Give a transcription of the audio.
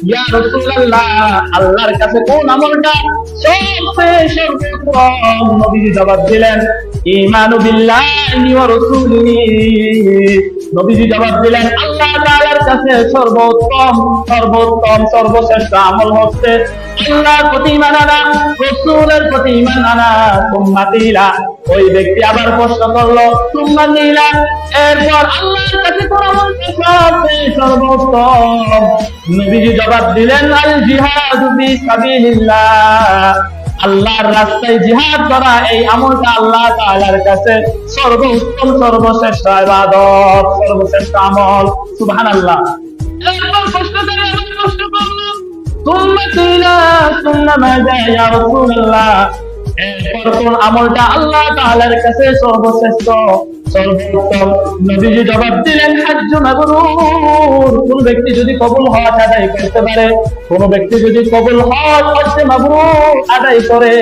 ইয়া রাসূলুল্লাহ, আল্লাহর কাছে কোন আমলটা সবচেয়ে সর্বোত্তম? নবীজি জবাব দিলেন, ঈমানু বিল্লাহি ওয়া রাসূলিহি। নবীজি জবাব দিলেন, আল্লাহ তাআলার কাছে সর্বশ্রেষ্ঠ আমল হচ্ছে আল্লাহর প্রতি ঈমান আনা, রাসূলের প্রতি ঈমান আনা। সুম্মা কিলা, ওই ব্যক্তি আবার প্রশ্ন করলো, সুম্মা কিলা, এরপর আল্লাহর কাছে কোন আমলটা সবচেয়ে সর্বোত্তম? নবীজি জবাব দিলেন, আল জিহাদু ফি সাবিলিল্লাহ, আল্লাহর রাস্তায় জিহাদ করা, এই আমলটা আল্লাহ তাআলার কাছে সর্বোত্তম, সর্বশ্রেষ্ঠ ইবাদত, সর্বশ্রেষ্ঠ আমল। সুবহানাল্লাহ। এরপর প্রশ্ন করল, সুম্মা কিলা, সুম্মা মাযা ইয়া রাসূলুল্লাহ, এরপর কোন আমলটা আল্লাহ তাআলার কাছে সর্বশ্রেষ্ঠ, সর্বোত্তম? নবীজি জবাব দিলেন, হাজ্জুন মাবরুর, কোন ব্যক্তি যদি কবুল হজ আদায় করতে পারে, কোন ব্যক্তি যদি কবুল হজ মাবরুর আদায় করে,